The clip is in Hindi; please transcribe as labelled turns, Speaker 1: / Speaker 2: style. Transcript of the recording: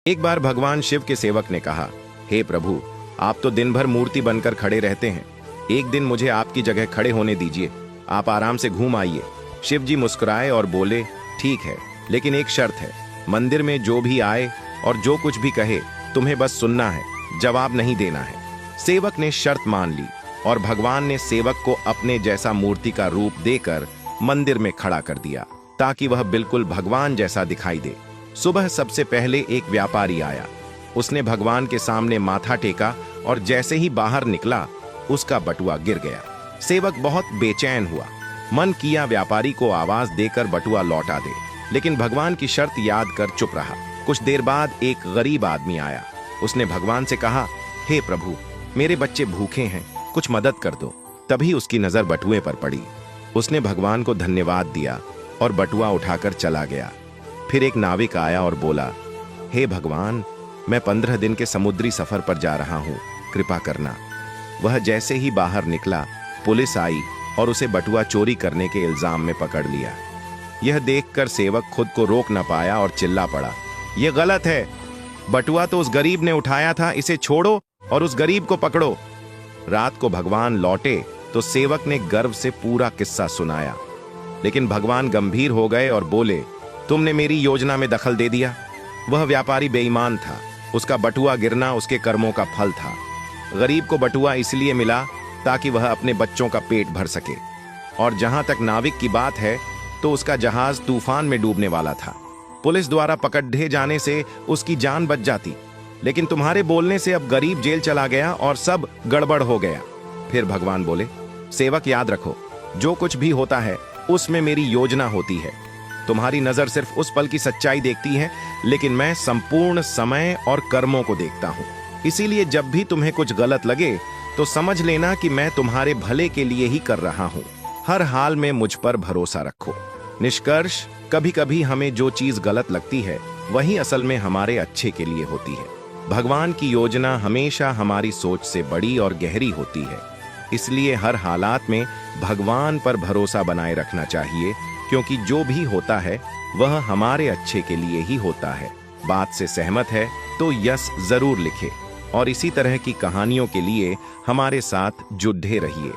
Speaker 1: एक बार भगवान शिव के सेवक ने कहा, हे प्रभु, आप तो दिन भर मूर्ति बनकर खड़े रहते हैं। एक दिन मुझे आपकी जगह खड़े होने दीजिए, आप आराम से घूम आइए। शिव जी मुस्कुराए और बोले, ठीक है, लेकिन एक शर्त है। मंदिर में जो भी आए और जो कुछ भी कहे, तुम्हें बस सुनना है, जवाब नहीं देना है। सेवक ने शर्त मान ली और भगवान ने सेवक को अपने जैसा मूर्ति का रूप देकर मंदिर में खड़ा कर दिया, ताकि वह बिल्कुल भगवान जैसा दिखाई दे। सुबह सबसे पहले एक व्यापारी आया। उसने भगवान के सामने माथा टेका और जैसे ही बाहर निकला, उसका बटुआ गिर गया। सेवक बहुत बेचैन हुआ। मन किया व्यापारी को आवाज देकर बटुआ लौटा दे, लेकिन भगवान की शर्त याद कर चुप रहा। कुछ देर बाद एक गरीब आदमी आया। उसने भगवान से कहा, हे प्रभु, मेरे बच्चे भूखे हैं, कुछ मदद कर दो। तभी उसकी नजर बटुए पर पड़ी। उसने भगवान को धन्यवाद दिया और बटुआ उठाकर चला गया। फिर एक नाविक आया और बोला, हे भगवान, मैं 15 दिन के समुद्री सफर पर जा रहा हूँ, कृपा करना। वह जैसे ही बाहर निकला, पुलिस आई और उसे बटुआ चोरी करने के इल्जाम में पकड़ लिया। यह देखकर सेवक खुद को रोक न पाया और चिल्ला पड़ा, यह गलत है। बटुआ तो उस गरीब ने उठाया था, इसे छोड़ो और उस गरीब को पकड़ो। रात को भगवान लौटे तो सेवक ने गर्व से पूरा किस्सा सुनाया, लेकिन भगवान गंभीर हो गए और बोले, तुमने मेरी योजना में दखल दे दिया। वह व्यापारी बेईमान था, उसका बटुआ गिरना उसके कर्मों का फल था। गरीब को बटुआ इसलिए मिला ताकि वह अपने बच्चों का पेट भर सके। और जहां तक नाविक की बात है, तो उसका जहाज तूफान में डूबने वाला था। पुलिस द्वारा पकड़े जाने से उसकी जान बच जाती, लेकिन तुम्हारे बोलने से अब गरीब जेल चला गया और सब गड़बड़ हो गया। फिर भगवान बोले, सेवक याद रखो, जो कुछ भी होता है उसमें मेरी योजना होती है। तुम्हारी नजर सिर्फ उस पल की सच्चाई देखती है, लेकिन मैं संपूर्ण समय और कर्मों को देखता हूं। इसीलिए जब भी तुम्हें कुछ गलत लगे तो समझ लेना कि मैं तुम्हारे भले के लिए ही कर रहा हूं। हर हाल में मुझ पर भरोसा रखो। निष्कर्ष, कभी कभी हमें जो चीज गलत लगती है, वही असल में हमारे अच्छे के लिए होती है। भगवान की योजना हमेशा हमारी सोच से बड़ी और गहरी होती है। इसलिए हर हालात में भगवान पर भरोसा बनाए रखना चाहिए, क्योंकि जो भी होता है वह हमारे अच्छे के लिए ही होता है। बात से सहमत है तो यस जरूर लिखें और इसी तरह की कहानियों के लिए हमारे साथ जुड़े रहिए।